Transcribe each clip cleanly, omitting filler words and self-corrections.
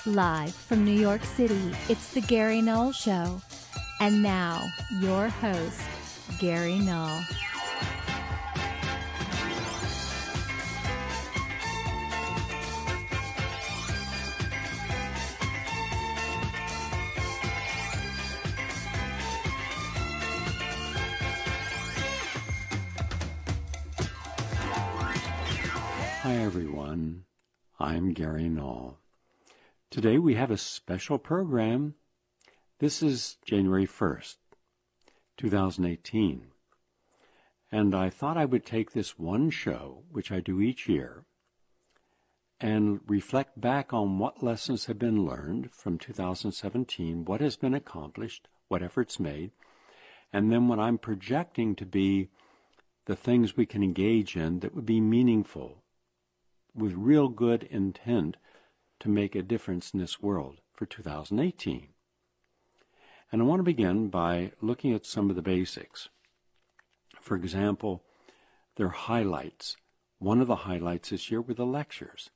Live from New York City, it's the Gary Null Show. And now, your host, Gary Null. Hi everyone, I'm Gary Null. Today we have a special program. This is January 1st, 2018. And I thought I would take this one show, which I do each year, and reflect back on what lessons have been learned from 2017, what has been accomplished, what efforts made, and then what I'm projecting to be the things we can engage in that would be meaningful, with real good intent to make a difference in this world for 2018. And I want to begin by looking at some of the basics. For example, their highlights. One of the highlights this year were the lectures.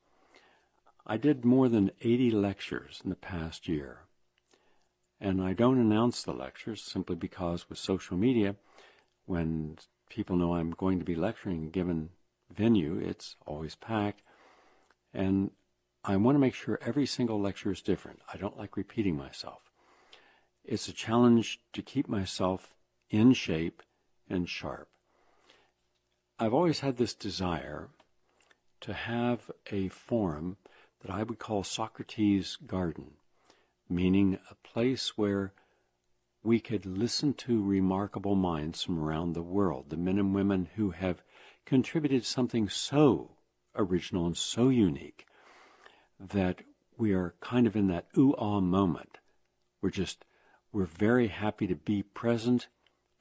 I did more than 80 lectures in the past year. And I don't announce the lectures simply because with social media, when people know I'm going to be lecturing in a given venue, it's always packed. And I want to make sure every single lecture is different. I don't like repeating myself. It's a challenge to keep myself in shape and sharp. I've always had this desire to have a forum that I would call Socrates' Garden, meaning a place where we could listen to remarkable minds from around the world, the men and women who have contributed something so original and so unique that we are kind of in that ooh-ah moment. We're very happy to be present,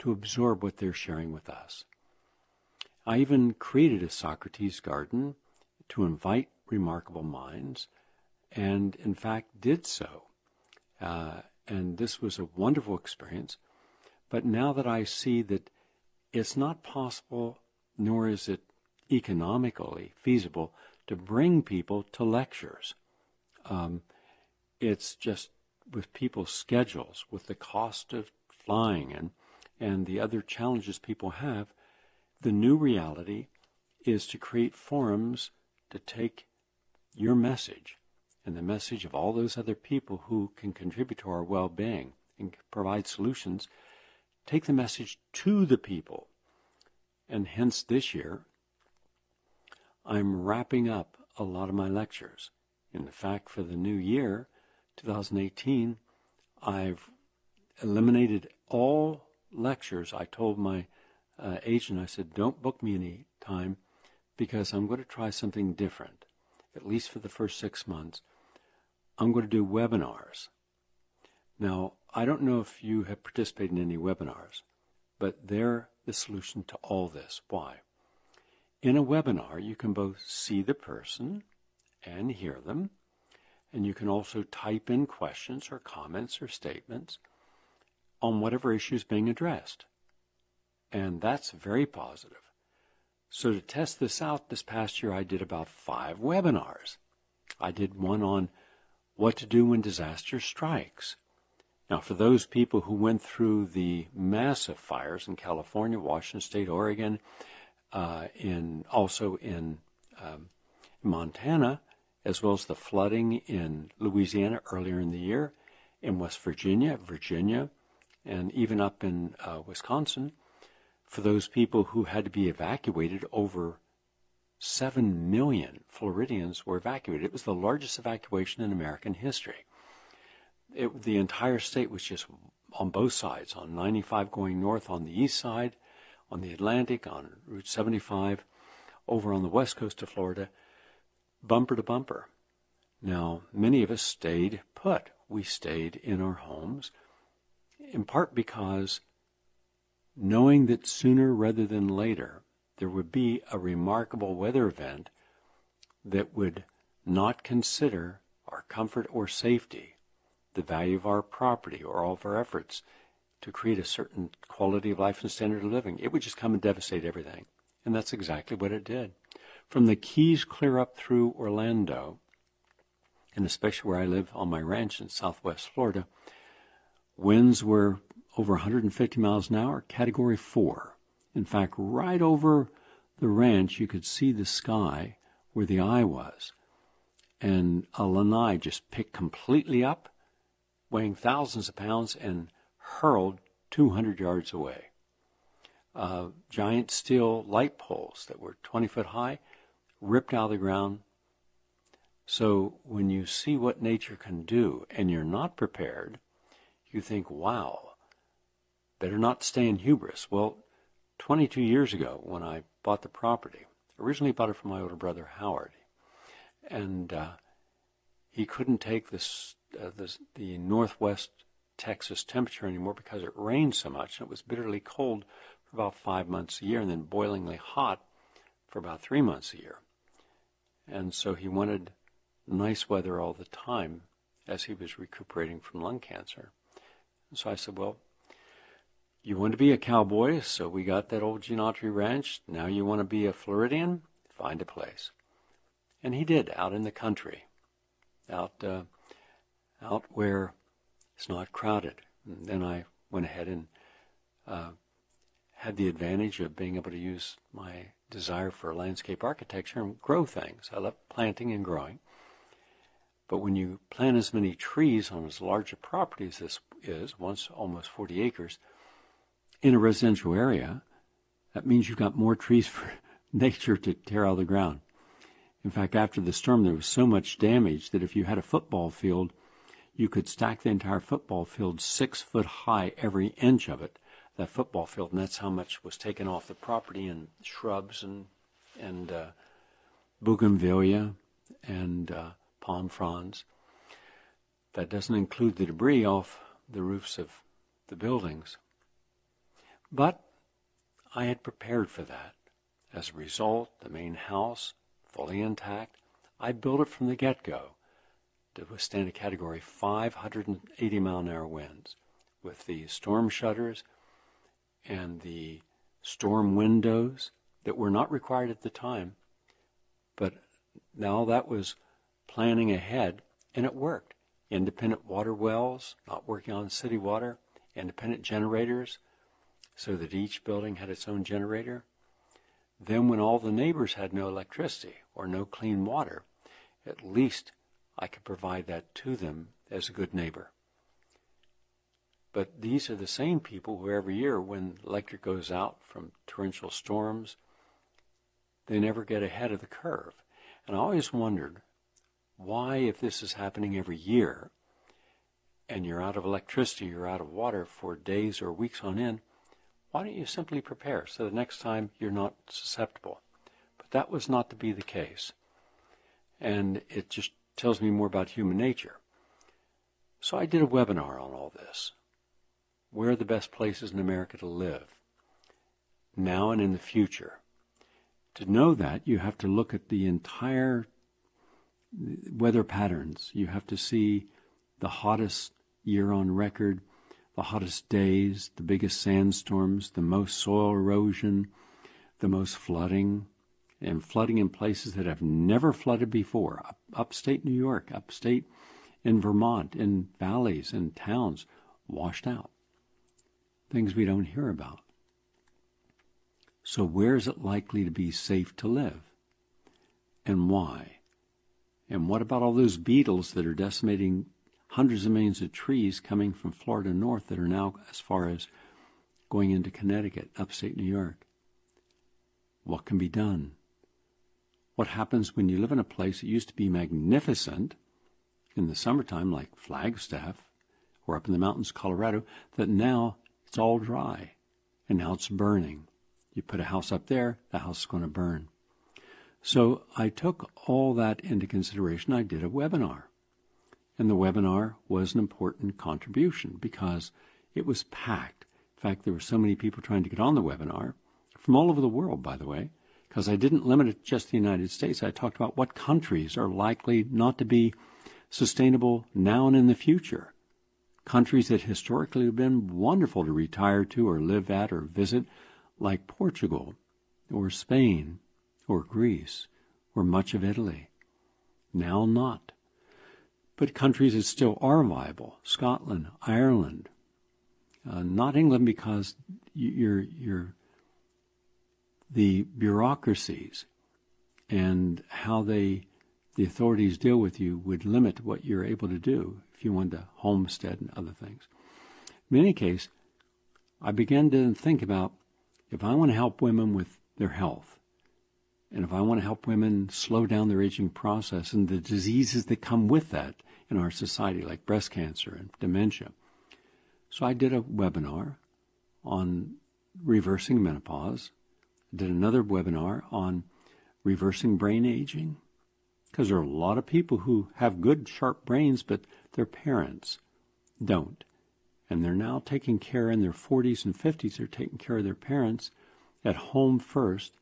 to absorb what they're sharing with us. I even created a Socrates Garden to invite remarkable minds, and in fact did so. And this was a wonderful experience. But now that I see that it's not possible, nor is it economically feasible to bring people to lectures. It's just with people's schedules, with the cost of flying and the other challenges people have, the new reality is to create forums to take your message and the message of all those other people who can contribute to our well-being and provide solutions, take the message to the people. And hence this year, I'm wrapping up a lot of my lectures. In fact, for the new year, 2018, I've eliminated all lectures. I told my agent, I said, don't book me any time because I'm going to try something different, at least for the first 6 months. I'm going to do webinars. Now, I don't know if you have participated in any webinars, but they're the solution to all this. Why? In a webinar, you can both see the person and hear them, and you can also type in questions or comments or statements on whatever issue is being addressed. And that's very positive. So to test this out, this past year I did about 5 webinars. I did one on what to do when disaster strikes. Now, for those people who went through the massive fires in California, Washington State, Oregon, also in Montana, as well as the flooding in Louisiana earlier in the year, in West Virginia, and even up in Wisconsin, for those people who had to be evacuated, over 7 million Floridians were evacuated. It was the largest evacuation in American history. The entire state was just on both sides, on 95 going north on the east side, on the Atlantic, on Route 75, over on the west coast of Florida, bumper to bumper. Now, many of us stayed put. We stayed in our homes, in part because knowing that sooner rather than later there would be a remarkable weather event that would not consider our comfort or safety, the value of our property, or all of our efforts to create a certain quality of life and standard of living. It would just come and devastate everything. And that's exactly what it did. From the Keys clear up through Orlando, and especially where I live on my ranch in southwest Florida, winds were over 150 miles an hour, Category 4. In fact, right over the ranch, you could see the sky where the eye was. And a lanai just picked completely up, weighing thousands of pounds, and hurled 200 yards away. Giant steel light poles that were 20 foot high ripped out of the ground. So when you see what nature can do and you're not prepared, you think, wow, better not stay in hubris. Well, 22 years ago when I bought the property, originally bought it from my older brother Howard, and he couldn't take the northwest Texas temperature anymore because it rained so much, and it was bitterly cold for about 5 months a year, and then boilingly hot for about 3 months a year. And so he wanted nice weather all the time as he was recuperating from lung cancer. And so I said, well, you want to be a cowboy, so we got that old Gene Autry ranch. Now you want to be a Floridian? Find a place. And he did, out in the country, out where it's not crowded. And then I went ahead and had the advantage of being able to use my desire for landscape architecture and grow things. I love planting and growing. But when you plant as many trees on as large a property as this is, once almost 40 acres, in a residential area, that means you've got more trees for nature to tear out of the ground. In fact, after the storm, there was so much damage that if you had a football field, you could stack the entire football field 6 foot high, every inch of it, that football field, and that's how much was taken off the property, and shrubs and bougainvillea and palm fronds. That doesn't include the debris off the roofs of the buildings. But I had prepared for that. As a result, the main house, fully intact, I built it from the get-go to withstand a Category 580-mile-an-hour winds with the storm shutters and the storm windows that were not required at the time. But now that was planning ahead, and it worked. Independent water wells, not working on city water, independent generators, so that each building had its own generator. Then when all the neighbors had no electricity or no clean water, at least I could provide that to them as a good neighbor. But these are the same people who every year when electric goes out from torrential storms, they never get ahead of the curve. And I always wondered why, if this is happening every year and you're out of electricity, you're out of water for days or weeks on end, why don't you simply prepare so the next time you're not susceptible? But that was not to be the case. And it just tells me more about human nature. So I did a webinar on all this. Where are the best places in America to live, now and in the future? To know that, you have to look at the entire weather patterns. You have to see the hottest year on record, the hottest days, the biggest sandstorms, the most soil erosion, the most flooding, and flooding in places that have never flooded before. Upstate New York, upstate in Vermont, in valleys and towns, washed out. Things we don't hear about. So where is it likely to be safe to live? And why? And what about all those beetles that are decimating hundreds of millions of trees coming from Florida north that are now as far as going into Connecticut, upstate New York? What can be done? What happens when you live in a place that used to be magnificent in the summertime, like Flagstaff, or up in the mountains, Colorado, that now it's all dry, and now it's burning. You put a house up there, the house is going to burn. So I took all that into consideration. I did a webinar. And the webinar was an important contribution because it was packed. In fact, there were so many people trying to get on the webinar, from all over the world, by the way, because I didn't limit it to just the United States. I talked about what countries are likely not to be sustainable now and in the future. Countries that historically have been wonderful to retire to or live at or visit, like Portugal or Spain or Greece or much of Italy. Now not. but countries that still are viable, Scotland, Ireland, not England, because the bureaucracies and how the authorities deal with you would limit what you're able to do if you wanted to homestead and other things. In any case, I began to think about, if I want to help women with their health, and if I want to help women slow down their aging process and the diseases that come with that in our society, like breast cancer and dementia. So I did a webinar on reversing menopause. I did another webinar on reversing brain aging, because there are a lot of people who have good, sharp brains, but their parents don't. And they're now taking care in their 40s and 50s. They're taking care of their parents at home first,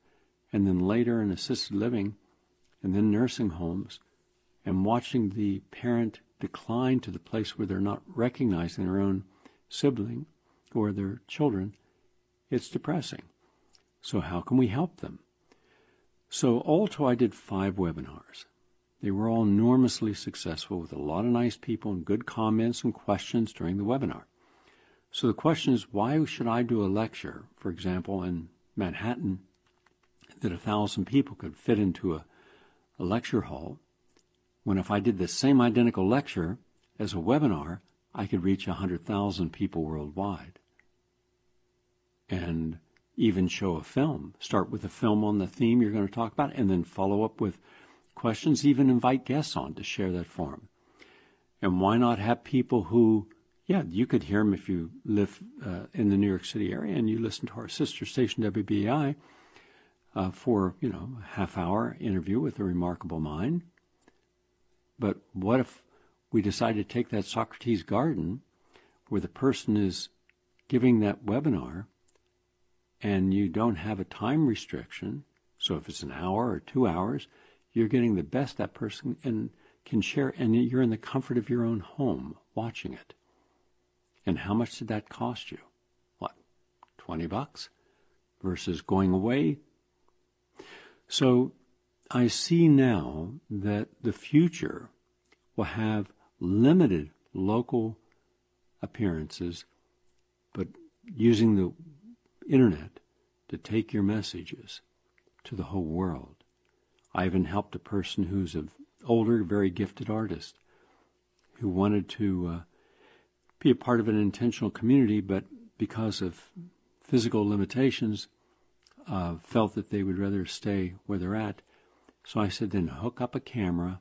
and then later in assisted living, and then nursing homes, and watching the parent decline to the place where they're not recognizing their own sibling or their children. It's depressing. So how can we help them? So also I did 5 webinars. They were all enormously successful with a lot of nice people and good comments and questions during the webinar. So the question is, why should I do a lecture, for example, in Manhattan, that 1,000 people could fit into a lecture hall, when if I did the same identical lecture as a webinar, I could reach 100,000 people worldwide? And even show a film. Start with a film on the theme you're going to talk about, and then follow up with questions, even invite guests on to share that forum. And why not have people who, you could hear them if you live in the New York City area and you listen to our sister station, WBI, for, a half-hour interview with a remarkable mind. But what if we decide to take that Socrates Garden, where the person is giving that webinar, and you don't have a time restriction, so if it's an hour or 2 hours, you're getting the best that person and can share, and you're in the comfort of your own home watching it. And how much did that cost you? What, $20 versus going away? So I see now that the future will have limited local appearances, but using the internet to take your messages to the whole world. I even helped a person who's an older, very gifted artist who wanted to be a part of an intentional community, but because of physical limitations, felt that they would rather stay where they're at. So I said, then hook up a camera,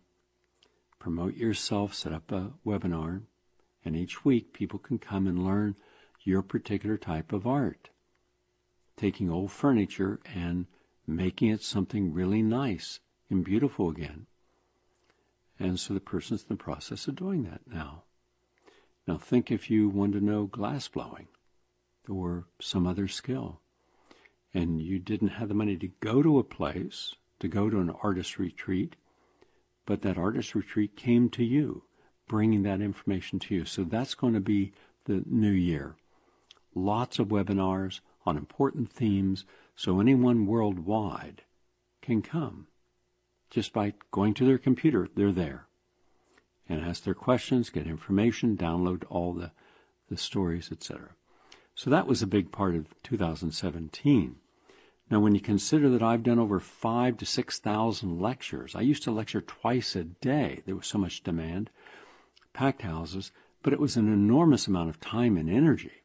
promote yourself, set up a webinar, and each week people can come and learn your particular type of art. Taking old furniture and making it something really nice and beautiful again. And so the person's in the process of doing that now. Now think if you want to know glass blowing or some other skill, and you didn't have the money to go to a place, to go to an artist retreat, but that artist retreat came to you, bringing that information to you. So that's going to be the new year. Lots of webinars on important themes, so anyone worldwide can come. Just by going to their computer, they're there. And ask their questions, get information, download all the stories, etc. So that was a big part of 2017. Now, when you consider that I've done over 5,000 to 6,000 lectures, I used to lecture twice a day. There was so much demand, packed houses, but it was an enormous amount of time and energy.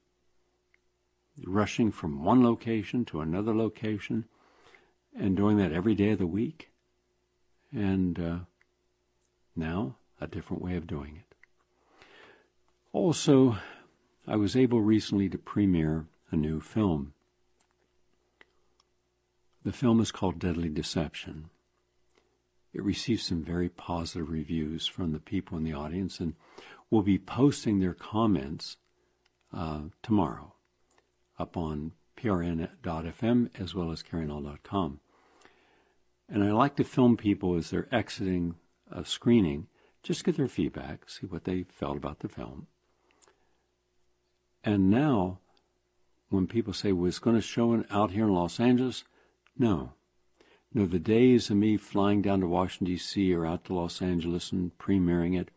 Rushing from one location to another location and doing that every day of the week. And now, a different way of doing it. Also, I was able recently to premiere a new film. The film is called Deadly Deception. It received some very positive reviews from the people in the audience, and we'll be posting their comments tomorrow up on prn.fm as well as GaryNull.com. And I like to film people as they're exiting a screening, just get their feedback, see what they felt about the film. And now, when people say, well, it's going to show out here in Los Angeles, no. No, the days of me flying down to Washington, D.C. or out to Los Angeles and premiering it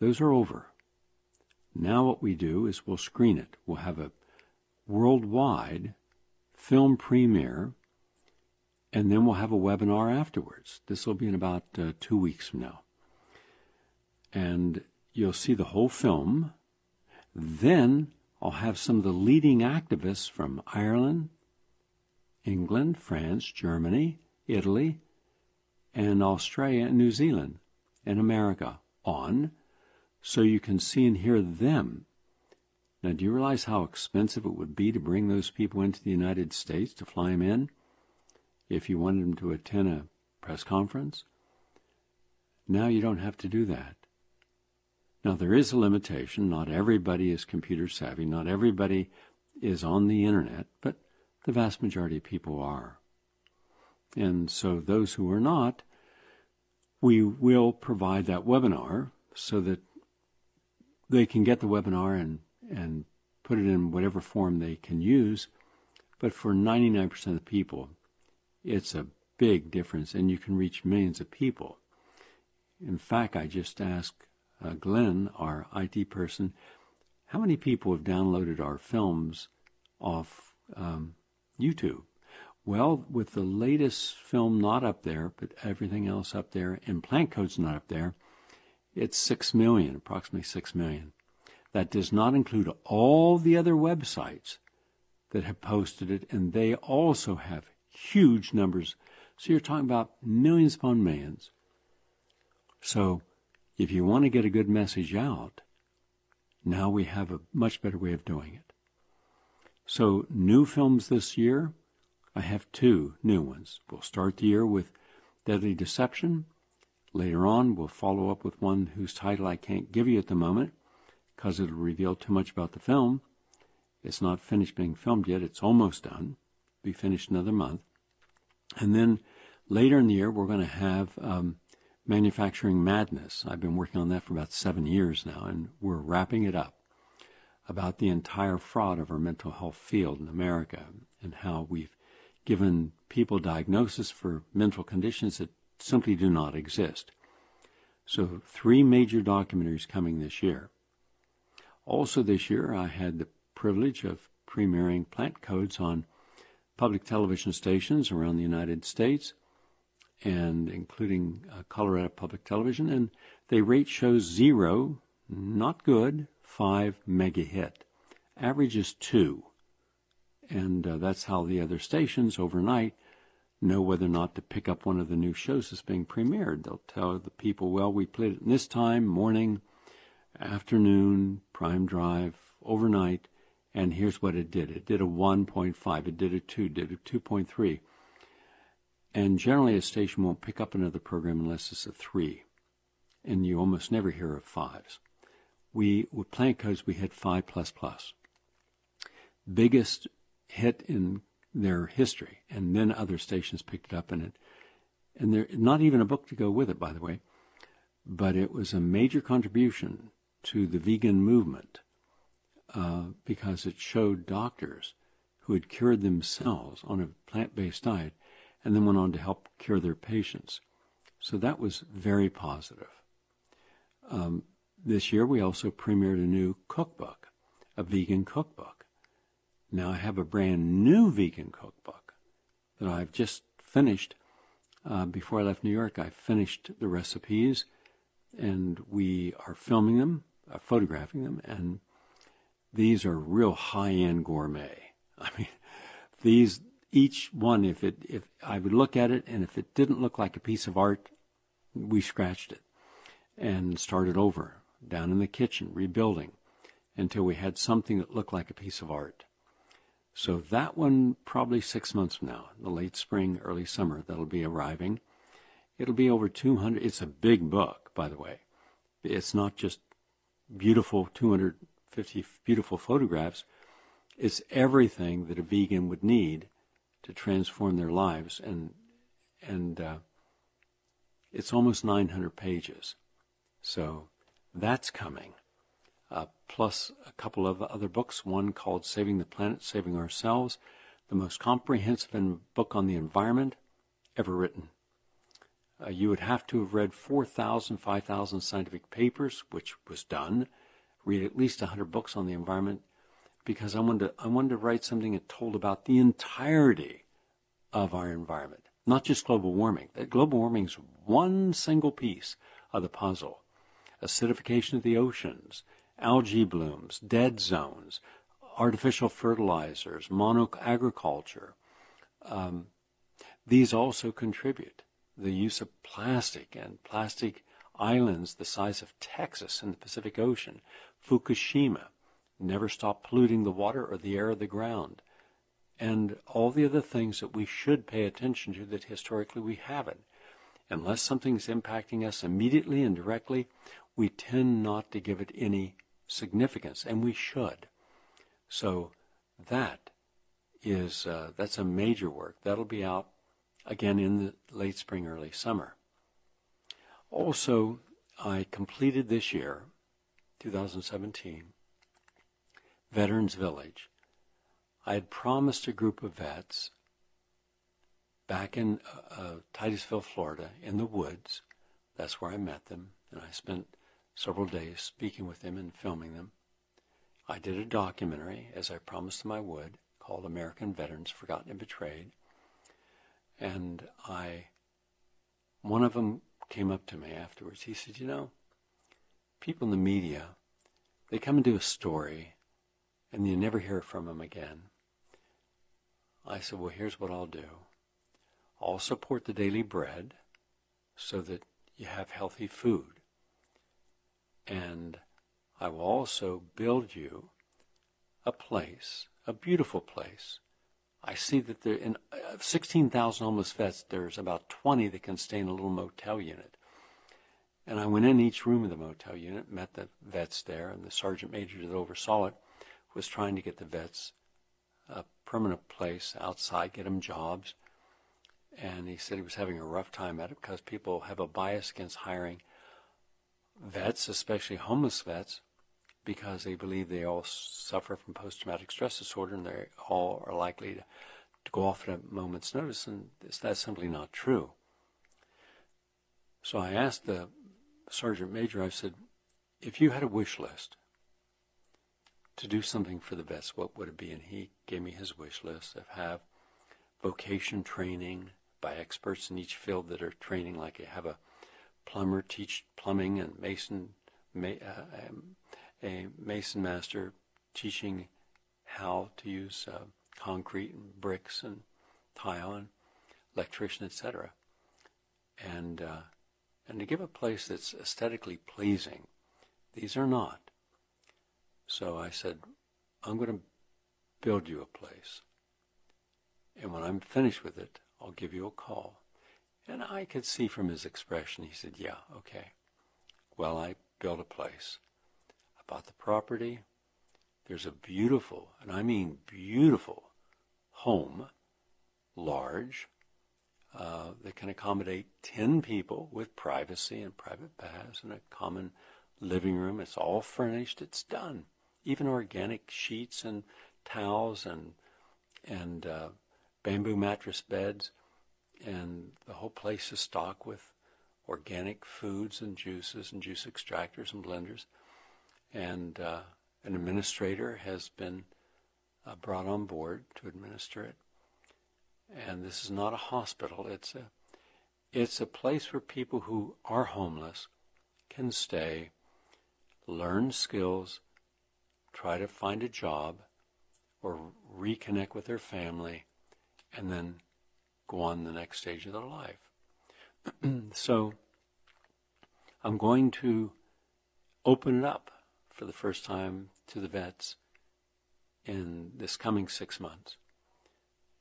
Those are over. Now what we do is we'll screen it. We'll have a worldwide film premiere, and then we'll have a webinar afterwards. This will be in about 2 weeks from now. And you'll see the whole film. Then I'll have some of the leading activists from Ireland, England, France, Germany, Italy, and Australia and New Zealand and America on, so you can see and hear them. Now, do you realize how expensive it would be to bring those people into the United States, to fly them in, if you wanted them to attend a press conference? Now you don't have to do that. Now, there is a limitation. Not everybody is computer savvy. Not everybody is on the internet, but the vast majority of people are. And so those who are not, we will provide that webinar so that they can get the webinar and put it in whatever form they can use. But for 99% of the people, it's a big difference, and you can reach millions of people. In fact, I just asked Glenn, our IT person, how many people have downloaded our films off YouTube? Well, with the latest film not up there, but everything else up there, and Plant Code's not up there, it's 6 million, approximately 6 million. That does not include all the other websites that have posted it, and they also have huge numbers. So you're talking about millions upon millions. So if you want to get a good message out, now we have a much better way of doing it. So new films this year, I have 2 new ones. We'll start the year with Deadly Deception. Later on, we'll follow up with one whose title I can't give you at the moment because it'll reveal too much about the film. It's not finished being filmed yet. It's almost done. Be finished another month. And then later in the year, we're going to have Manufacturing Madness. I've been working on that for about 7 years now, and we're wrapping it up, about the entire fraud of our mental health field in America and how we've given people diagnosis for mental conditions that simply do not exist. So 3 major documentaries coming this year. Also this year, I had the privilege of premiering Plant Codes on public television stations around the United States, and including Colorado Public Television, and they rate shows 0, not good, 5, mega hit. Average is 2, and that's how the other stations overnight know whether or not to pick up one of the new shows that's being premiered. They'll tell the people, well, we played it this time, morning, afternoon, prime drive, overnight, and here's what it did. It did a 1.5, it did a 2, did a 2.3. And generally a station won't pick up another program unless it's a 3. And you almost never hear of 5s. With Plant Codes, we hit 5++. Biggest hit in their history. And then other stations picked it up in it. And there's not even a book to go with it, by the way. But it was a major contribution to the vegan movement because it showed doctors who had cured themselves on a plant-based diet and then went on to help cure their patients. So that was very positive. This year we also premiered a new cookbook, a vegan cookbook. Now I have a brand new vegan cookbook that I've just finished. Before I left New York, I finished the recipes, and we are filming them, photographing them, and these are real high-end gourmet. I mean, these, each one, if I would look at it, and if it didn't look like a piece of art, we scratched it and started over, down in the kitchen, rebuilding, until we had something that looked like a piece of art. So that one, probably 6 months from now, the late spring, early summer, that'll be arriving. It'll be over 200. It's a big book, by the way. It's not just beautiful 250 beautiful photographs. It's everything that a vegan would need to transform their lives, and it's almost 900 pages. So that's coming. Plus a couple of other books, one called Saving the Planet, Saving Ourselves, the most comprehensive book on the environment ever written. You would have to have read 4,000, 5,000 scientific papers, which was done, read at least 100 books on the environment, because I wanted to write something that told about the entirety of our environment, not just global warming. That global warming is one single piece of the puzzle. Acidification of the oceans, algae blooms, dead zones, artificial fertilizers, monoagriculture. These also contribute. The use of plastic and plastic islands the size of Texas in the Pacific Ocean, Fukushima, never stop polluting the water or the air or the ground, and all the other things that we should pay attention to that historically we haven't. Unless something's impacting us immediately and directly, we tend not to give it any significance, and we should. So that's a major work. That'll be out again in the late spring, early summer. Also, I completed this year, 2017, Veterans Village. I had promised a group of vets back in Titusville, Florida, in the woods. That's where I met them, and I spent several days speaking with them and filming them. I did a documentary, as I promised them I would, called American Veterans Forgotten and Betrayed. And one of them came up to me afterwards. He said, people in the media, they come and do a story, and you never hear from them again. I said, well, here's what I'll do. I'll support the daily bread so that you have healthy food. And I will also build you a place, a beautiful place. I see that there, in 16,000 homeless vets, there's about 20 that can stay in a little motel unit. And I went in each room of the motel unit, met the vets there, and the sergeant major that oversaw it was trying to get the vets a permanent place outside, get them jobs. And he said he was having a rough time at it because people have a bias against hiring vets, especially homeless vets, because they believe they all suffer from post-traumatic stress disorder and they all are likely to go off at a moment's notice, and that's simply not true. So I asked the sergeant major, I said, if you had a wish list to do something for the vets, what would it be? And he gave me his wish list of have vocation training by experts in each field that are training, like you have a plumber teach plumbing and a mason master teaching how to use concrete and bricks and tile, and electrician, etc. And to give a place that's aesthetically pleasing. These are not. So I said, I'm going to build you a place. And when I'm finished with it, I'll give you a call. And I could see from his expression, he said, yeah, okay. Well, I built a place. I bought the property. There's a beautiful, and I mean beautiful, home, large, that can accommodate 10 people with privacy and private baths and a common living room. It's all furnished. It's done. Even organic sheets and towels and bamboo mattress beds. And the whole place is stocked with organic foods and juices and juice extractors and blenders. And an administrator has been brought on board to administer it. And this is not a hospital. It's a place where people who are homeless can stay, learn skills, try to find a job, or reconnect with their family, and then go on the next stage of their life. So I'm going to open it up for the first time to the vets in this coming 6 months.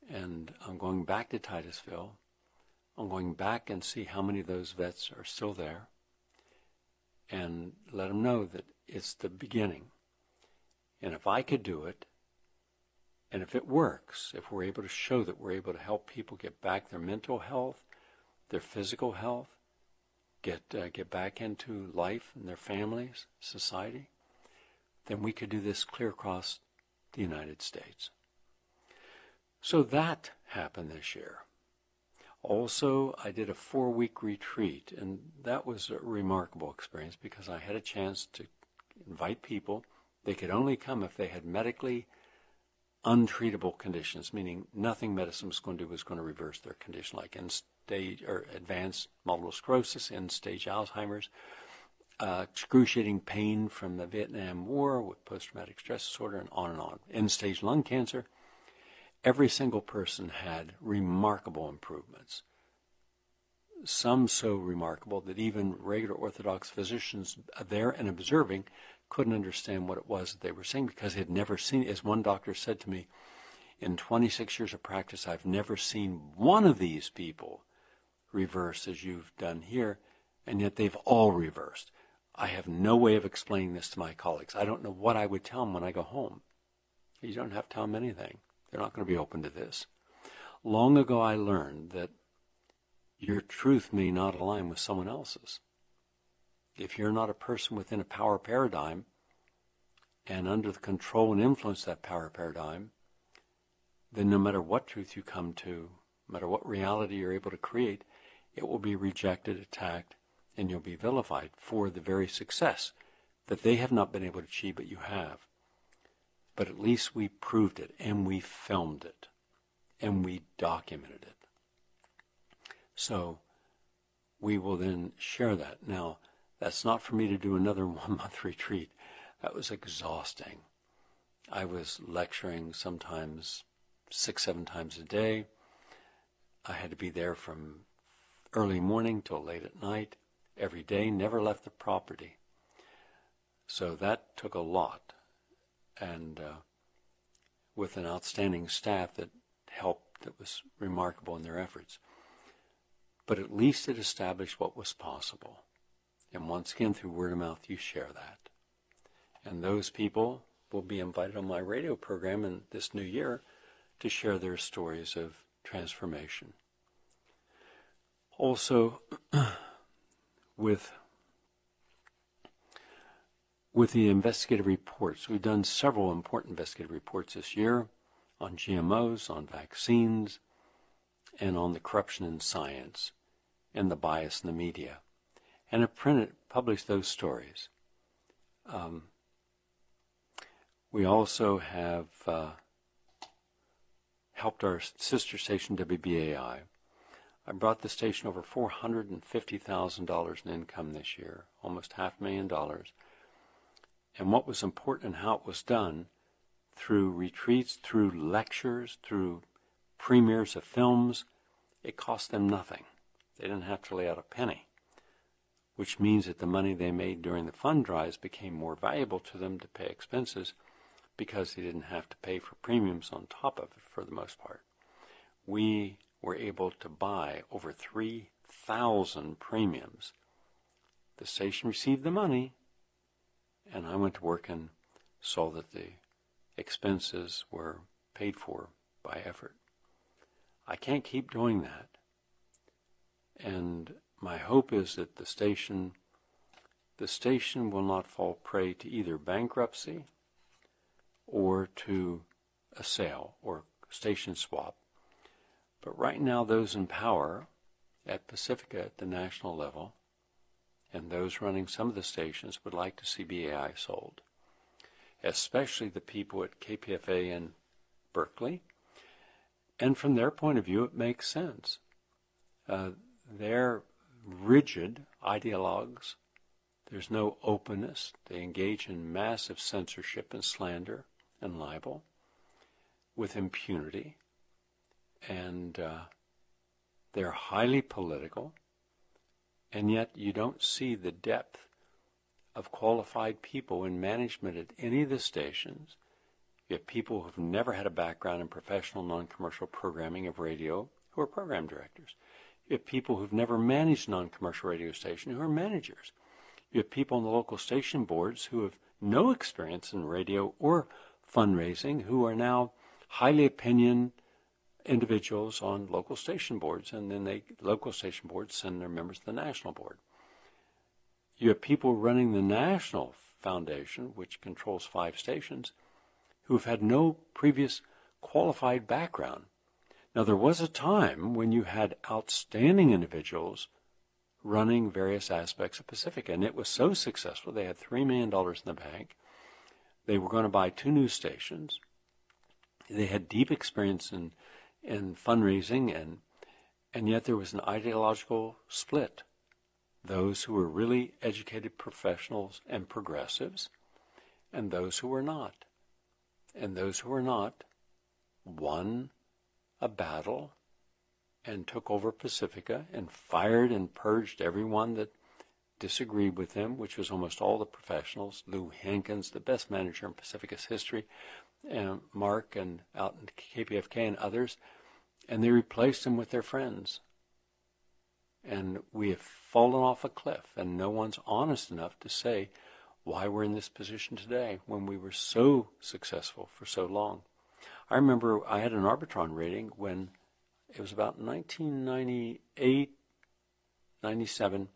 And I'm going back to Titusville. I'm going back and see how many of those vets are still there and let them know that it's the beginning. And if I could do it, and if it works, if we're able to show that we're able to help people get back their mental health, their physical health, get back into life and their families, society, then we could do this clear across the United States. So that happened this year. Also, I did a 4-week retreat, and that was a remarkable experience because I had a chance to invite people. They could only come if they had medically untreatable conditions, meaning nothing medicine was going to do was going to reverse their condition, like end-stage or advanced multiple sclerosis, end-stage Alzheimer's, excruciating pain from the Vietnam War with post-traumatic stress disorder, and on, end-stage lung cancer. Every single person had remarkable improvements. Some so remarkable that even regular Orthodox physicians there and observing couldn't understand what it was that they were saying because they had never seen it. As one doctor said to me, in 26 years of practice, I've never seen one of these people reverse as you've done here, and yet they've all reversed. I have no way of explaining this to my colleagues. I don't know what I would tell them when I go home. You don't have to tell them anything. They're not going to be open to this. Long ago I learned that your truth may not align with someone else's. If you're not a person within a power paradigm and under the control and influence of that power paradigm, then no matter what truth you come to, no matter what reality you're able to create, it will be rejected, attacked, and you'll be vilified for the very success that they have not been able to achieve, but you have. But at least we proved it, and we filmed it, and we documented it. So we will then share that. Now, that's not for me to do another 1-month retreat. That was exhausting. I was lecturing sometimes 6-7 times a day. I had to be there from early morning till late at night, every day, never left the property. So that took a lot. And with an outstanding staff that helped, that was remarkable in their efforts. But at least it established what was possible. And once again, through word of mouth, you share that. And those people will be invited on my radio program in this new year to share their stories of transformation. Also, with the investigative reports, we've done several important investigative reports this year on GMOs, on vaccines, and on the corruption in science and the bias in the media. And have published those stories. We also have helped our sister station, WBAI. I brought the station over $450,000 in income this year, almost $500,000. And what was important and how it was done, through retreats, through lectures, through premieres of films, it cost them nothing. They didn't have to lay out a penny, which means that the money they made during the fund drives became more valuable to them to pay expenses because they didn't have to pay for premiums on top of it for the most part. We were able to buy over 3,000 premiums. The station received the money, and I went to work and saw that the expenses were paid for by effort. I can't keep doing that. And my hope is that the station will not fall prey to either bankruptcy or to a sale or station swap. But right now those in power at Pacifica at the national level and those running some of the stations would like to see BAI sold, especially the people at KPFA in Berkeley. And from their point of view, it makes sense. They're rigid ideologues. There's no openness. They engage in massive censorship and slander and libel with impunity. And they're highly political. And yet you don't see the depth of qualified people in management at any of the stations. You have people who have never had a background in professional non-commercial programming of radio who are program directors. You have people who've never managed a non-commercial radio station who are managers. You have people on the local station boards who have no experience in radio or fundraising who are now highly opinion individuals on local station boards, and then local station boards send their members to the national board. You have people running the national foundation, which controls 5 stations, who have had no previous qualified background. Now, there was a time when you had outstanding individuals running various aspects of Pacifica, and it was so successful. They had $3 million in the bank. They were going to buy 2 news stations. They had deep experience in fundraising, and yet there was an ideological split. Those who were really educated professionals and progressives, and those who were not. And those who were not won a battle and took over Pacifica and fired and purged everyone that disagreed with them, which was almost all the professionals. Lou Hankins, the best manager in Pacifica's history, and Mark and out in KPFK and others, and they replaced them with their friends. And we have fallen off a cliff, and no one's honest enough to say why we're in this position today when we were so successful for so long. I remember I had an Arbitron rating when it was about 1998, 97,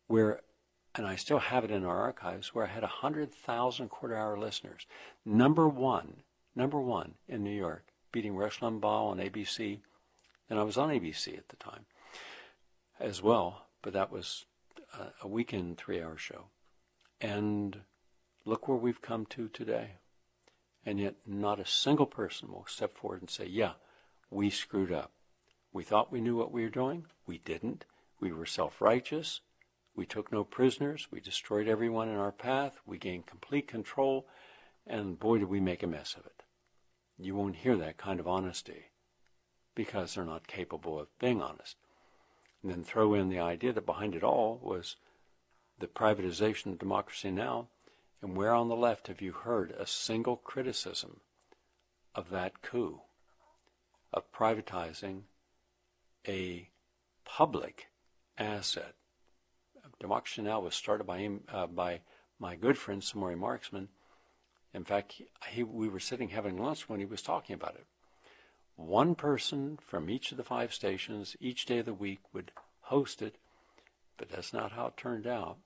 where, and I still have it in our archives, where I had 100,000 quarter-hour listeners. Number one in New York, beating Rush Limbaugh on ABC, and I was on ABC at the time as well, but that was a weekend 3-hour show. And look where we've come to today. And yet not a single person will step forward and say, yeah, we screwed up. We thought we knew what we were doing. We didn't. We were self-righteous. We took no prisoners. We destroyed everyone in our path. We gained complete control. And boy, did we make a mess of it. You won't hear that kind of honesty because they're not capable of being honest. And then throw in the idea that behind it all was the privatization of Democracy Now! And where on the left have you heard a single criticism of that coup, of privatizing a public asset? Democracy Now! Was started by my good friend, Samori Marksman. In fact, we were sitting having lunch when he was talking about it. One person from each of the 5 stations each day of the week would host it, but that's not how it turned out.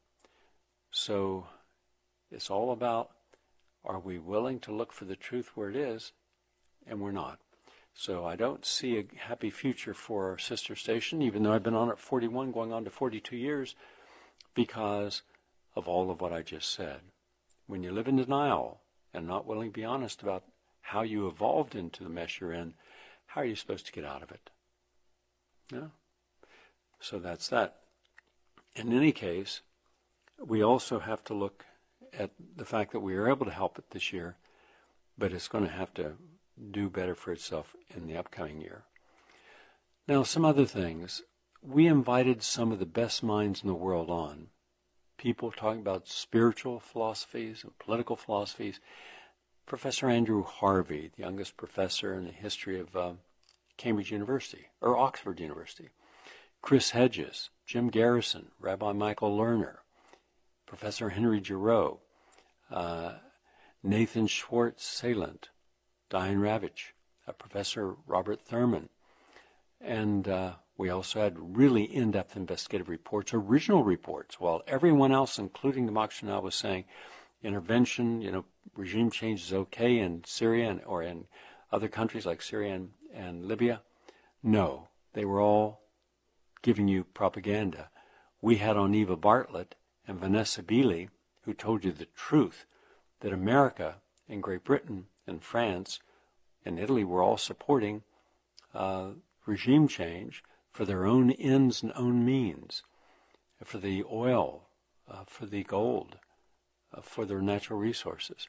So it's all about, are we willing to look for the truth where it is? And we're not. So I don't see a happy future for our sister station, even though I've been on it 41, going on to 42 years, because of all of what I just said. When you live in denial and not willing to be honest about how you evolved into the mess you're in, how are you supposed to get out of it? Yeah. So that's that. In any case, we also have to look at the fact that we were able to help it this year, but it's going to have to do better for itself in the upcoming year. Now, some other things. We invited some of the best minds in the world on. People talking about spiritual philosophies and political philosophies. Professor Andrew Harvey, the youngest professor in the history of Cambridge University, or Oxford University. Chris Hedges, Jim Garrison, Rabbi Michael Lerner, Professor Henry Giroux, Nathan Schwartz-Salent, Diane Ravitch, Professor Robert Thurman. And we also had really in-depth investigative reports, original reports, while everyone else, including Democracy Now!, was saying intervention, regime change is okay in Syria or in other countries like Syria and Libya. No, they were all giving you propaganda. We had on Eva Bartlett and Vanessa Beeley, who told you the truth, that America and Great Britain and France and Italy were all supporting regime change for their own ends and own means, for the oil, for the gold, for their natural resources.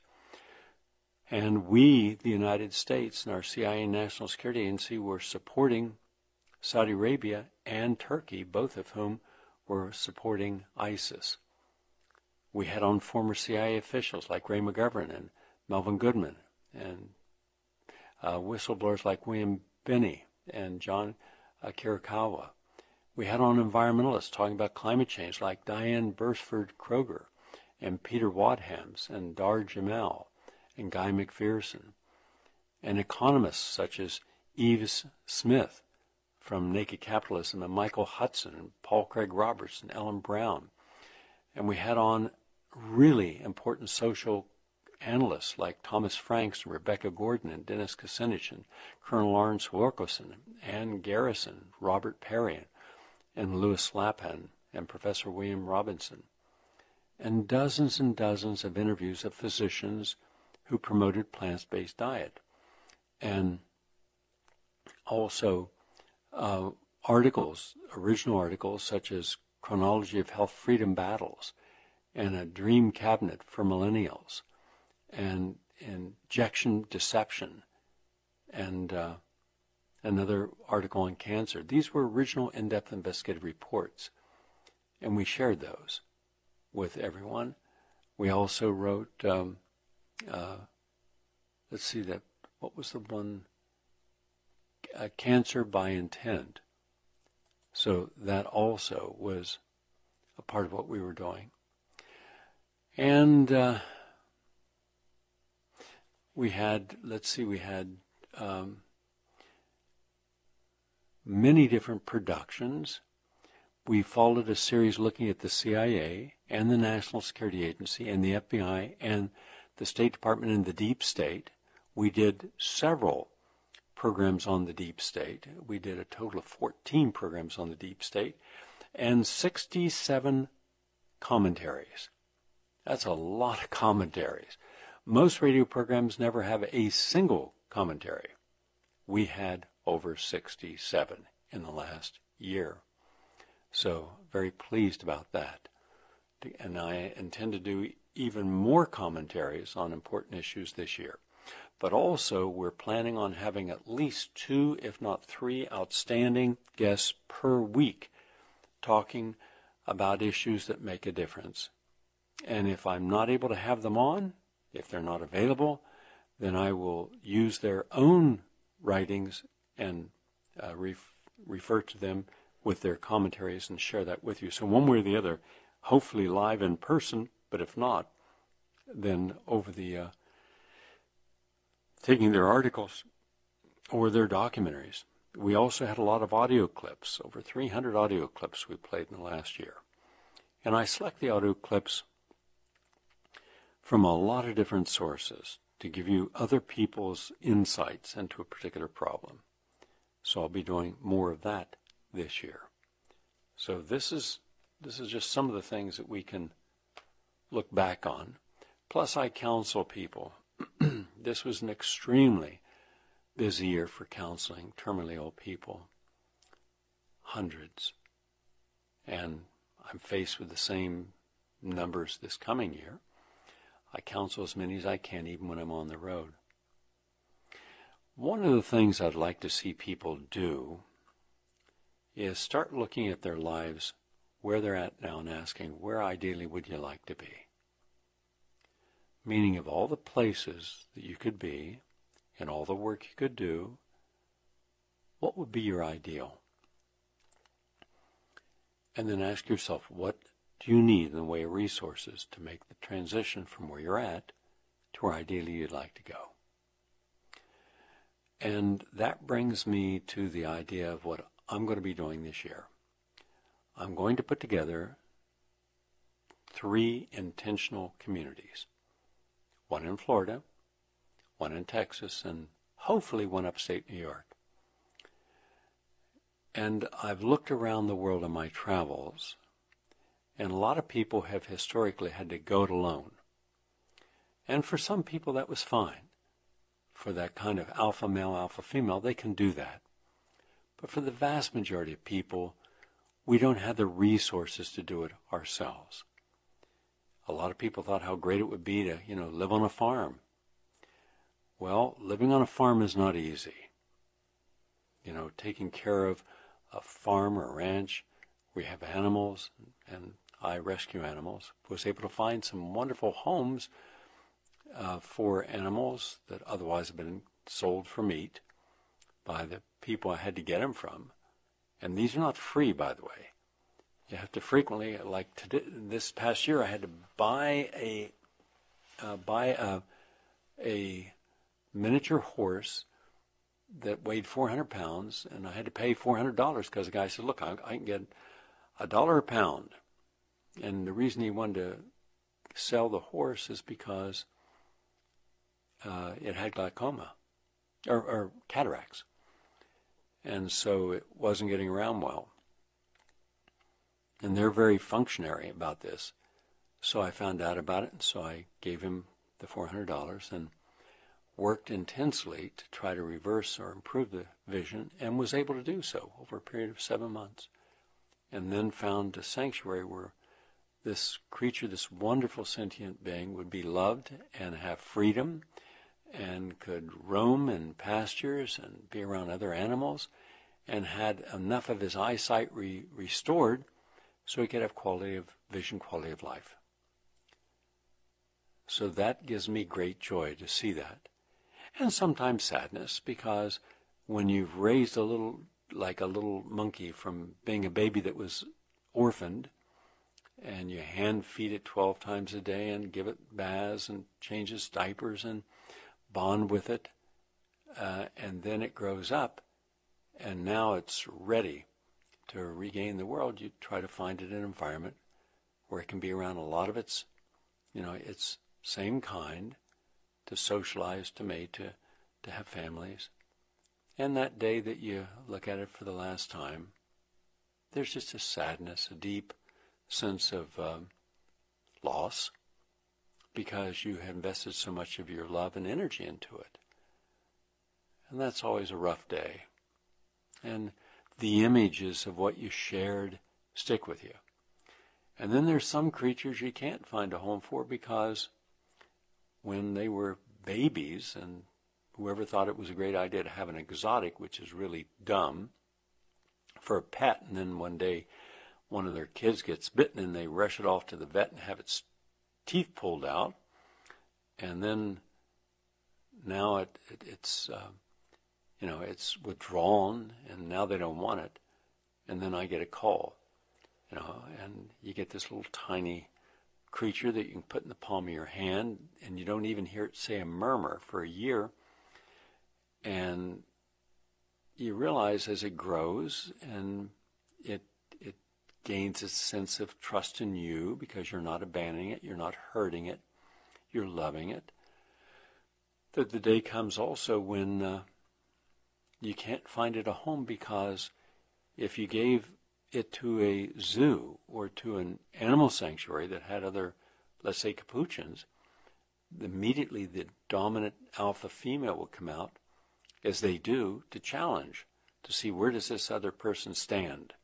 And we, the United States, and our CIA and National Security Agency were supporting Saudi Arabia and Turkey, both of whom were supporting ISIS. We had on former CIA officials like Ray McGovern and Melvin Goodman, and whistleblowers like William Binney and John Kirikawa. We had on environmentalists talking about climate change like Diane Bursford Kroger and Peter Wadhams and Dar Jamal and Guy McPherson, and economists such as Yves Smith from Naked Capitalism and Michael Hudson and Paul Craig Roberts and Ellen Brown. And we had on really important social panelists like Thomas Franks and Rebecca Gordon and Dennis Kucinich and Colonel Lawrence Wilkerson, Ann Garrison, Robert Perry, and Louis Lapan, and Professor William Robinson, and dozens of interviews of physicians who promoted plant-based diet, and also original articles such as Chronology of Health Freedom Battles, and a Dream Cabinet for Millennials, and Injection Deception, and another article on cancer. These were original in-depth investigative reports, and we shared those with everyone. We also wrote, let's see, what was the one? Cancer by Intent. So that also was a part of what we were doing. And we had many different productions. We followed a series looking at the CIA and the National Security Agency and the FBI and the State Department and the Deep State. We did several programs on the Deep State. We did a total of 14 programs on the Deep State and 67 commentaries. That's a lot of commentaries. Most radio programs never have a single commentary. We had over 67 in the last year. So very pleased about that. And I intend to do even more commentaries on important issues this year. But also we're planning on having at least 2, if not 3, outstanding guests per week talking about issues that make a difference. And if I'm not able to have them on, if they're not available, then I will use their own writings and refer to them with their commentaries and share that with you. So one way or the other, hopefully live in person, but if not, then over the taking their articles or their documentaries. We also had a lot of audio clips, over 300 audio clips we played in the last year. And I select the audio clips from a lot of different sources to give you other people's insights into a particular problem. So I'll be doing more of that this year. So this is just some of the things that we can look back on. Plus I counsel people. This was an extremely busy year for counseling terminally ill people. Hundreds. And I'm faced with the same numbers this coming year. I counsel as many as I can, even when I'm on the road. One of the things I'd like to see people do is start looking at their lives, where they're at now, and asking, where ideally would you like to be? Meaning of all the places that you could be and all the work you could do, what would be your ideal? And then ask yourself, what do you need in the way of resources to make the transition from where you're at to where ideally you'd like to go? And that brings me to the idea of what I'm going to be doing this year. I'm going to put together 3 intentional communities. One in Florida, one in Texas, and hopefully one upstate New York. And I've looked around the world in my travels, and a lot of people have historically had to go it alone. And for some people that was fine. For that kind of alpha male, alpha female, they can do that. But for the vast majority of people, we don't have the resources to do it ourselves. A lot of people thought how great it would be to, live on a farm. Well, living on a farm is not easy. Taking care of a farm or a ranch, we have animals, and I rescue animals. Was able to find some wonderful homes for animals that otherwise have been sold for meat by the people I had to get them from. And these are not free, by the way. You have to frequently, like today, this past year, I had to buy a miniature horse that weighed 400 pounds, and I had to pay $400 because the guy said, look, I can get $1 a pound. And the reason he wanted to sell the horse is because it had glaucoma, or cataracts. And so it wasn't getting around well. And they're very functionary about this. So I found out about it, and so I gave him the $400 and worked intensely to try to reverse or improve the vision, and was able to do so over a period of 7 months. And then found a sanctuary where this creature, this wonderful sentient being, would be loved and have freedom and could roam in pastures and be around other animals, and had enough of his eyesight restored so he could have quality of vision, quality of life. So that gives me great joy to see that. And sometimes sadness, because when you've raised a little monkey from being a baby that was orphaned, and you hand feed it 12 times a day and give it baths and change its diapers and bond with it, and then it grows up, and now it's ready to regain the world, you try to find it an environment where it can be around a lot of its same kind, to socialize, to mate, to have families. And that day that you look at it for the last time, there's just a sadness, a deep sense of loss, because you have invested so much of your love and energy into it. And that's always a rough day. And the images of what you shared stick with you. And then there's some creatures you can't find a home for, because when they were babies, and whoever thought it was a great idea to have an exotic, which is really dumb, for a pet, and then one day one of their kids gets bitten and they rush it off to the vet and have its teeth pulled out, and then now it's withdrawn, and now they don't want it, and then I get a call, and you get this little tiny creature that you can put in the palm of your hand, and you don't even hear it say a murmur for a year, and you realize as it grows and it gains its sense of trust in you, because you're not abandoning it, you're not hurting it, you're loving it, that the day comes also when you can't find it a home, because if you gave it to a zoo or to an animal sanctuary that had other, let's say, capuchins, immediately the dominant alpha female will come out, as they do, to challenge, to see where does this other person stand.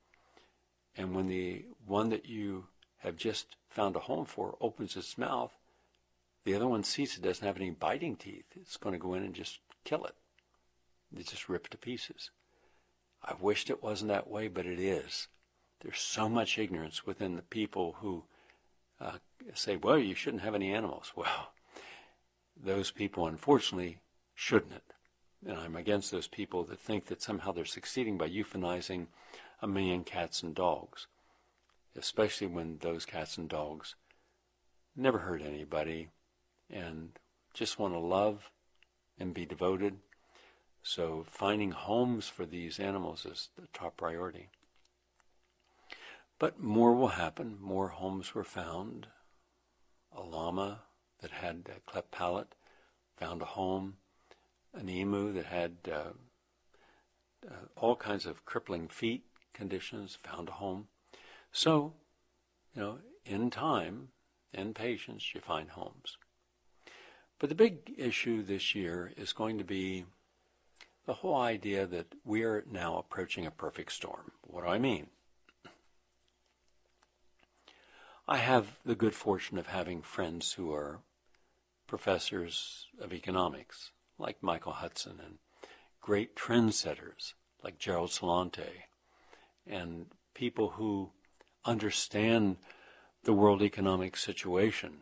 And when the one that you have just found a home for opens its mouth, the other one sees it doesn't have any biting teeth. It's going to go in and just kill it. It's just ripped to pieces. I wished it wasn't that way, but it is. There's so much ignorance within the people who say, well, you shouldn't have any animals. Well, those people, unfortunately, shouldn't. And I'm against those people that think that somehow they're succeeding by euthanizing 1 million cats and dogs, especially when those cats and dogs never hurt anybody and just want to love and be devoted. So finding homes for these animals is the top priority. But more will happen. More homes were found. A llama that had a cleft palate found a home. An emu that had all kinds of crippling feet conditions found a home. So, in time and patience, you find homes. But the big issue this year is going to be the whole idea that we are now approaching a perfect storm. What do I mean? I have the good fortune of having friends who are professors of economics, like Michael Hudson, and great trendsetters like Gerald Celente, and people who understand the world economic situation.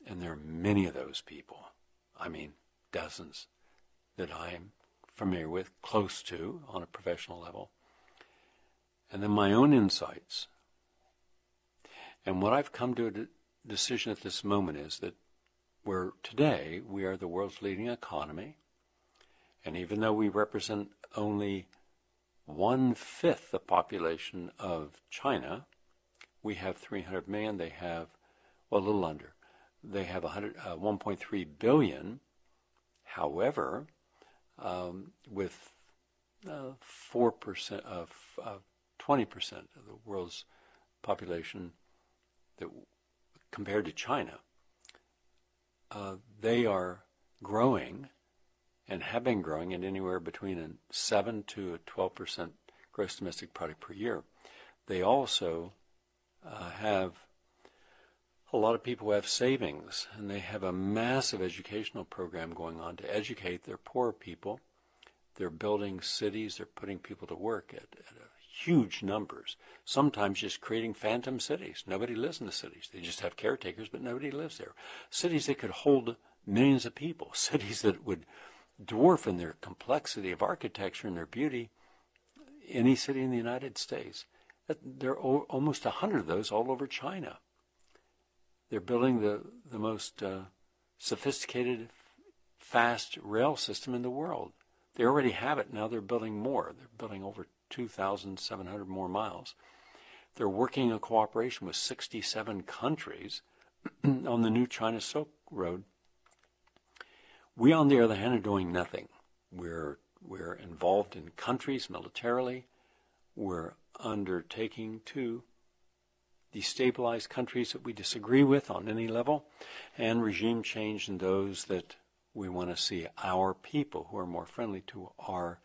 And there are many of those people, I mean dozens, that I'm familiar with, close to, on a professional level. And then my own insights. And what I've come to a decision at this moment is that today we are the world's leading economy, and even though we represent only 1/5 the population of China, we have 300 million, they have, well, a little under, they have 1.3 billion, However, with 4% of 20% of the world's population, that compared to China, they are growing and have been growing at anywhere between a 7 to a 12% gross domestic product per year. They also have a lot of people who have savings, and they have a massive educational program going on to educate their poor people. They're building cities. They're putting people to work at huge numbers, sometimes just creating phantom cities. Nobody lives in the cities. They just have caretakers, but nobody lives there. Cities that could hold millions of people, cities that would dwarf in their complexity of architecture and their beauty any city in the United States. There are almost 100 of those all over China. They're building the most sophisticated, fast rail system in the world. They already have it. Now they're building more. They're building over 2,700 more miles. They're working in cooperation with 67 countries on the new China Silk Road. We, on the other hand, are doing nothing. We're involved in countries militarily. We're undertaking to destabilize countries that we disagree with on any level, and regime change in those that we want to see our people who are more friendly to our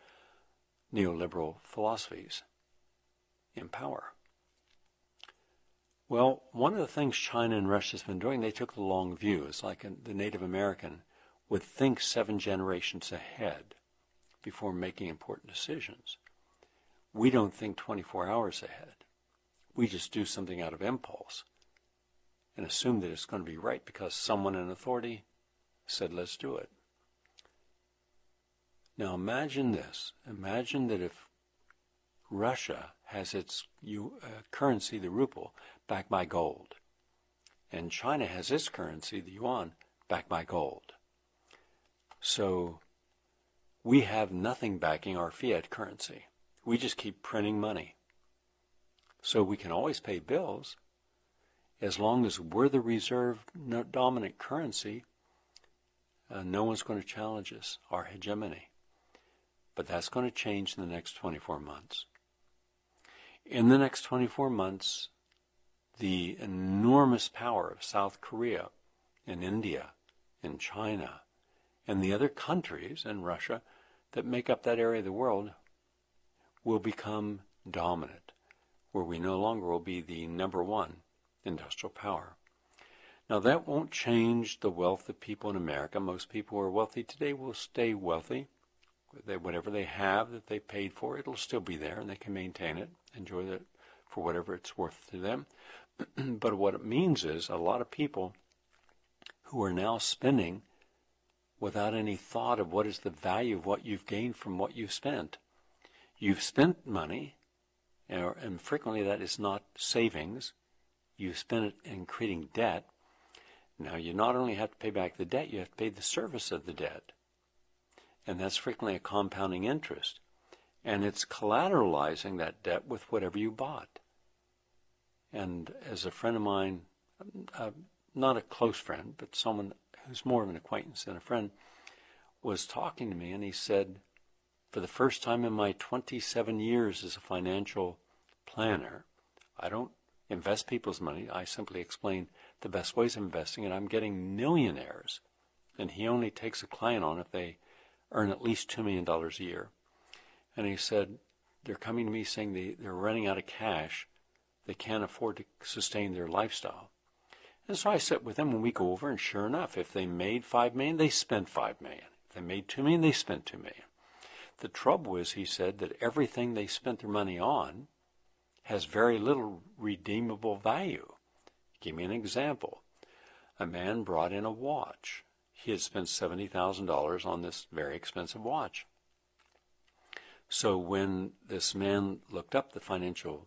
neoliberal philosophies in power. Well, one of the things China and Russia has been doing, they took the long view. It's like the Native American would think 7 generations ahead before making important decisions. We don't think 24 hours ahead. We just do something out of impulse and assume that it's going to be right because someone in authority said, let's do it. Now imagine this. Imagine that if Russia has its currency, the ruble, backed by gold, and China has its currency, the yuan, backed by gold. So we have nothing backing our fiat currency. We just keep printing money. So we can always pay bills as long as we're the reserve dominant currency. No one's going to challenge us, our hegemony. But that's going to change in the next 24 months. In the next 24 months, the enormous power of South Korea and India and China and the other countries and Russia that make up that area of the world will become dominant, where we no longer will be the number one industrial power. Now that won't change the wealth of people in America. Most people who are wealthy today will stay wealthy. Whatever they have that they paid for, it'll still be there and they can maintain it, enjoy it for whatever it's worth to them. But what it means is a lot of people who are now spending without any thought of what is the value of what you've gained from what you've spent. You've spent money, and frequently that is not savings. You've spent it in creating debt. Now you not only have to pay back the debt, you have to pay the service of the debt. And that's frequently a compounding interest. And it's collateralizing that debt with whatever you bought. And as a friend of mine, not a close friend, but someone who's more of an acquaintance than a friend, was talking to me, and he said, for the first time in my 27 years as a financial planner, I don't invest people's money. I simply explain the best ways of investing, and I'm getting millionaires. And he only takes a client on if they earn at least $2 million a year. And he said, they're coming to me saying they're running out of cash. They can't afford to sustain their lifestyle. And so I sit with them and we go over, and sure enough, if they made $5 million, they spent $5 million. If they made $2 million, they spent $2 million. The trouble is, he said, that everything they spent their money on has very little redeemable value. Give me an example. A man brought in a watch. He had spent $70,000 on this very expensive watch. So when this man looked up, the financial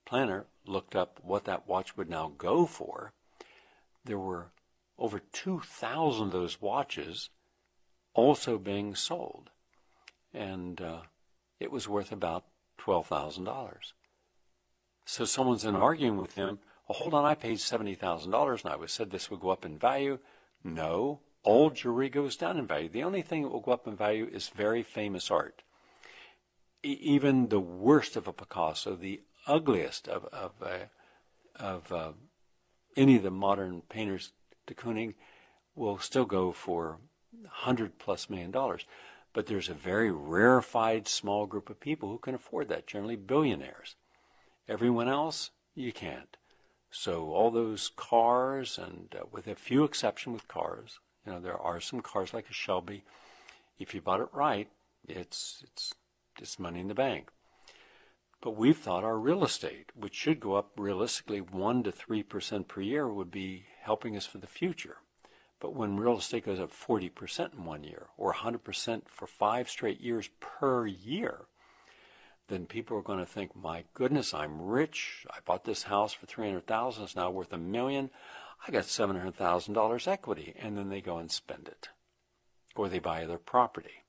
planner looked up what that watch would now go for, there were over 2,000 of those watches also being sold. And it was worth about $12,000. So someone's then arguing with him, well, hold on, I paid $70,000 and I was said this would go up in value. No, All jewelry goes down in value. The only thing that will go up in value is very famous art. Even the worst of a Picasso, the ugliest of any of the modern painters, de Kooning, will still go for $100+ million. But there's a very rarefied small group of people who can afford that, generally billionaires. Everyone else, you can't. So all those cars, and with a few exceptions with cars, there are some cars like a Shelby. If you bought it right, it's money in the bank. But we've thought our real estate, which should go up realistically 1 to 3% per year, would be helping us for the future. But when real estate goes up 40% in 1 year, or 100% for 5 straight years per year, then people are going to think, my goodness, I'm rich. I bought this house for $300,000. It's now worth $1 million. I got $700,000 equity. And then they go and spend it. Or they buy other property.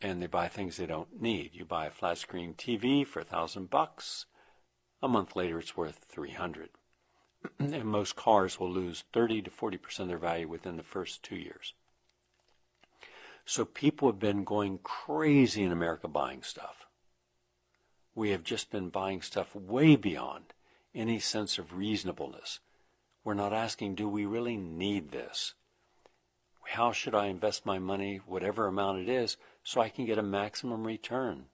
And they buy things they don't need. You buy a flat screen TV for $1,000. A month later, it's worth $300. And most cars will lose 30 to 40% of their value within the first 2 years. So people have been going crazy in America buying stuff. We have just been buying stuff way beyond any sense of reasonableness. We're not asking, do we really need this? How should I invest my money, whatever amount it is, so I can get a maximum return?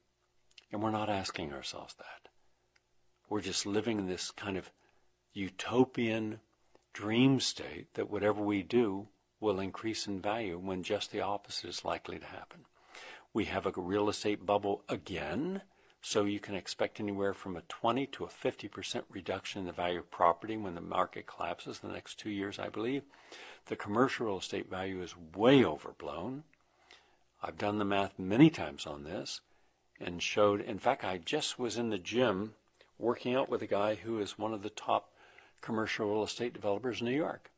And we're not asking ourselves that. We're just living in this kind of utopian dream state that whatever we do will increase in value when just the opposite is likely to happen. We have a real estate bubble again, so you can expect anywhere from a 20 to a 50% reduction in the value of property when the market collapses in the next 2 years, I believe. The commercial real estate value is way overblown. I've done the math many times on this and showed, in fact, I just was in the gym working out with a guy who is one of the top commercial real estate developers in New York.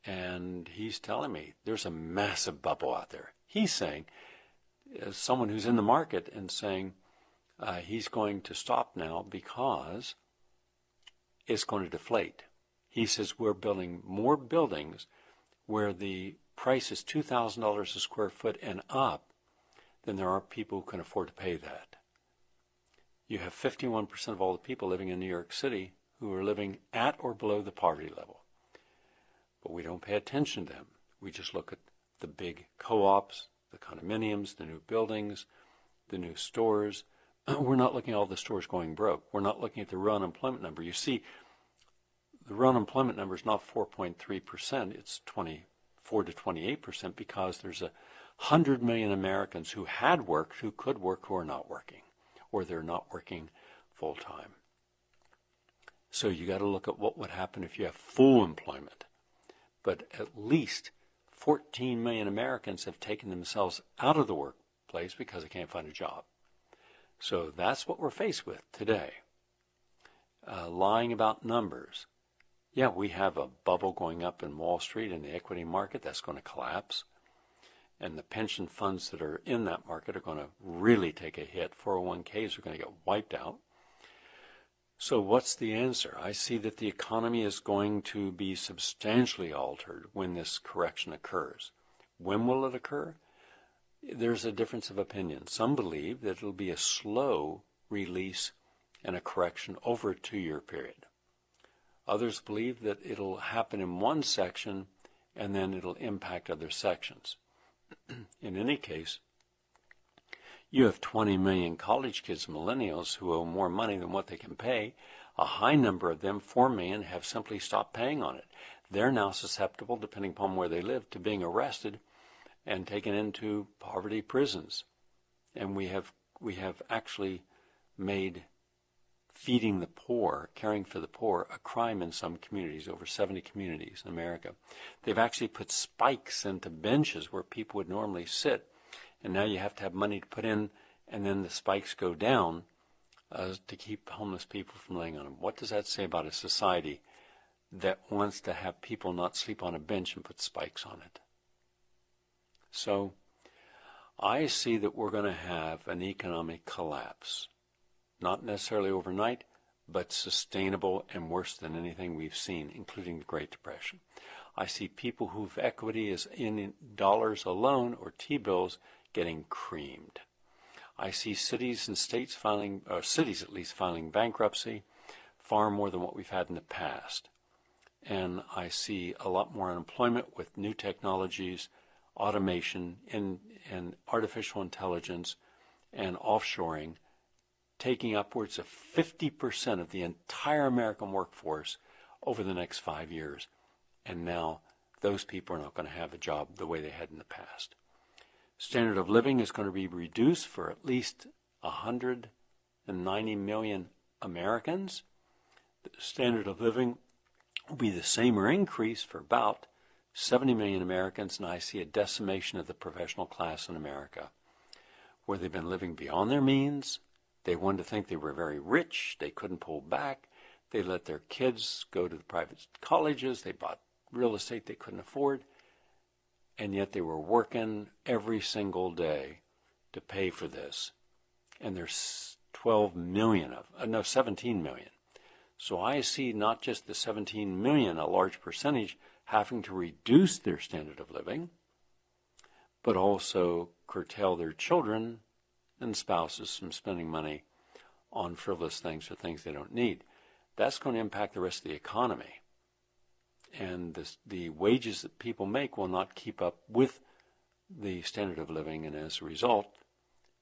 And he's telling me there's a massive bubble out there. He's saying, as someone who's in the market, and saying he's going to stop now because it's going to deflate. He says we're building more buildings where the price is $2,000 a square foot and up than there are people who can afford to pay that. You have 51% of all the people living in New York City who are living at or below the poverty level. But we don't pay attention to them. We just look at the big co-ops, the condominiums, the new buildings, the new stores. We're not looking at all the stores going broke. We're not looking at the real unemployment number. You see, the real unemployment number is not 4.3%. It's 24 to 28% because there's 100 million Americans who had worked, who could work, who are not working, or they're not working full time. So you got to look at what would happen if you have full employment. But at least 14 million Americans have taken themselves out of the workplace because they can't find a job. So that's what we're faced with today. Lying about numbers. Yeah, we have a bubble going up in Wall Street in the equity market that's going to collapse. And the pension funds that are in that market are going to really take a hit. 401ks are going to get wiped out. So what's the answer? I see that the economy is going to be substantially altered when this correction occurs. When will it occur? There's a difference of opinion. Some believe that it'll be a slow release and a correction over a 2-year period. Others believe that it'll happen in one section and then it'll impact other sections. In any case, you have 20 million college kids, millennials, who owe more money than what they can pay. A high number of them, 4 million, have simply stopped paying on it. They're now susceptible, depending upon where they live, to being arrested and taken into poverty prisons. And we have actually made feeding the poor, caring for the poor, a crime in some communities, over 70 communities in America. They've actually put spikes into benches where people would normally sit, and now you have to have money to put in, and then the spikes go down to keep homeless people from laying on them. What does that say about a society that wants to have people not sleep on a bench and put spikes on it? So I see that we're going to have an economic collapse. Not necessarily overnight, but sustainable and worse than anything we've seen, including the Great Depression. I see people whose equity is in dollars alone or T-bills getting creamed. I see cities and states filing, or cities at least, filing bankruptcy, far more than what we've had in the past. And I see a lot more unemployment with new technologies, automation, and artificial intelligence, and offshoring, taking upwards of 50% of the entire American workforce over the next 5 years. And now those people are not going to have a job the way they had in the past. Standard of living is going to be reduced for at least 190 million Americans. The standard of living will be the same or increase for about 70 million Americans, and I see a decimation of the professional class in America, where they've been living beyond their means. They wanted to think they were very rich. They couldn't pull back. They let their kids go to the private colleges. They bought real estate they couldn't afford. And yet they were working every single day to pay for this. And there's 17 million. So I see not just the 17 million, a large percentage, having to reduce their standard of living, but also curtail their children and spouses from spending money on frivolous things or things they don't need. That's going to impact the rest of the economy. And the wages that people make will not keep up with the standard of living, and as a result,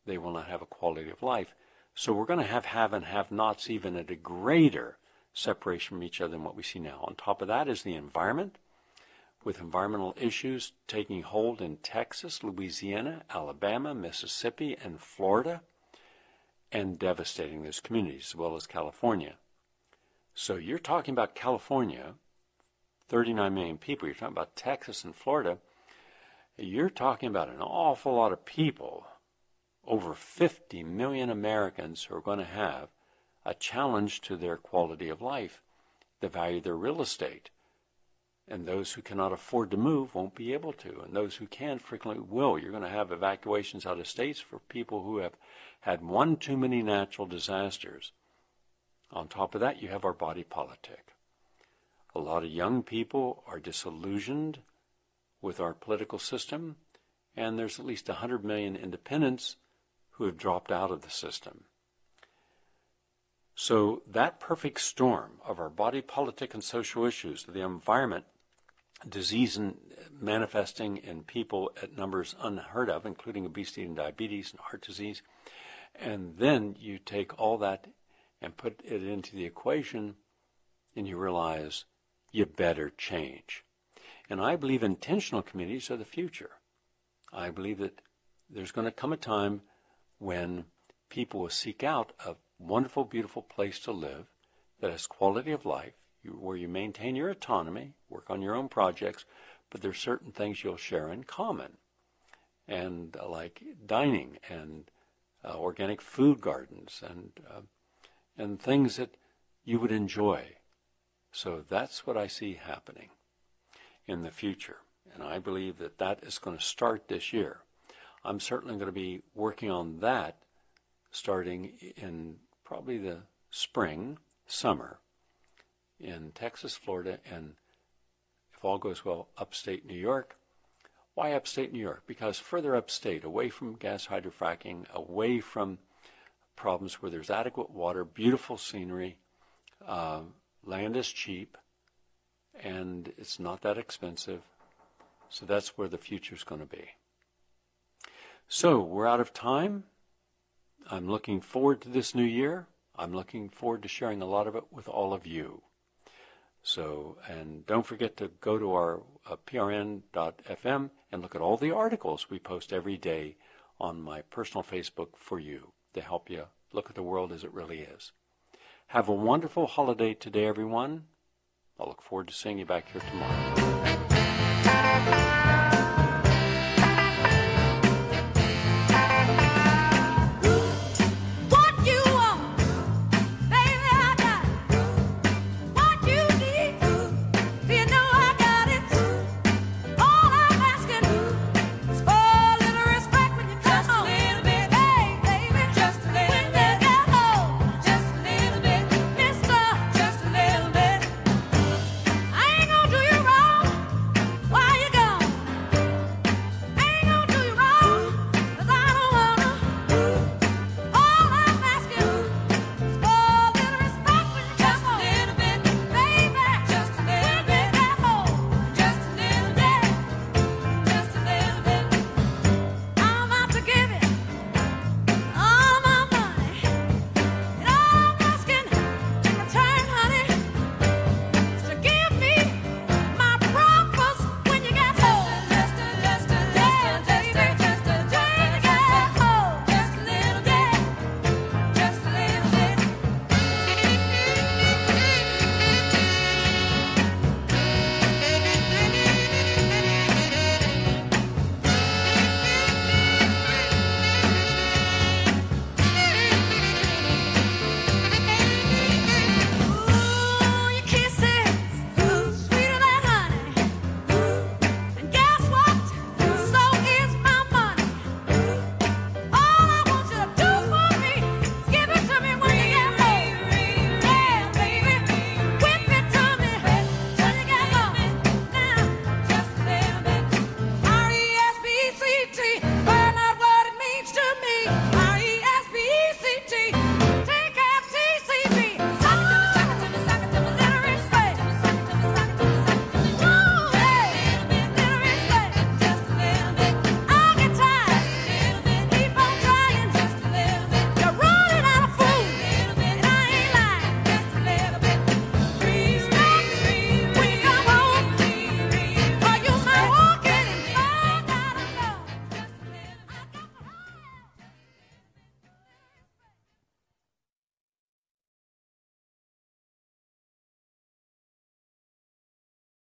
they will not have a quality of life. So we're going to have and have-nots even at a greater separation from each other than what we see now. On top of that is the environment, with environmental issues taking hold in Texas, Louisiana, Alabama, Mississippi, and Florida, and devastating those communities, as well as California. So you're talking about California, 39 million people. You're talking about Texas and Florida. You're talking about an awful lot of people, over 50 million Americans, who are going to have a challenge to their quality of life, the value of their real estate. And those who cannot afford to move won't be able to. And those who can frequently will. You're going to have evacuations out of states for people who have had one too many natural disasters. On top of that, you have our body politic. A lot of young people are disillusioned with our political system, and there's at least 100 million independents who have dropped out of the system. So that perfect storm of our body politic and social issues, the environment, disease and manifesting in people at numbers unheard of, including obesity and diabetes and heart disease, and then you take all that and put it into the equation, and you realize you better change. And I believe intentional communities are the future. I believe that there's going to come a time when people will seek out a wonderful, beautiful place to live that has quality of life, where you maintain your autonomy, work on your own projects, but there's certain things you'll share in common, and like dining and organic food gardens and things that you would enjoy. So that's what I see happening in the future, and I believe that that is going to start this year. I'm certainly going to be working on that starting in probably the spring, summer, in Texas, Florida, and if all goes well, upstate New York. Why upstate New York? Because further upstate, away from gas hydrofracking, away from problems where there's adequate water, beautiful scenery, land is cheap, and it's not that expensive. So that's where the future's going to be. So we're out of time. I'm looking forward to this new year. I'm looking forward to sharing a lot of it with all of you. So, and don't forget to go to our prn.fm and look at all the articles we post every day on my personal Facebook for you to help you look at the world as it really is. Have a wonderful holiday today, everyone. I'll look forward to seeing you back here tomorrow.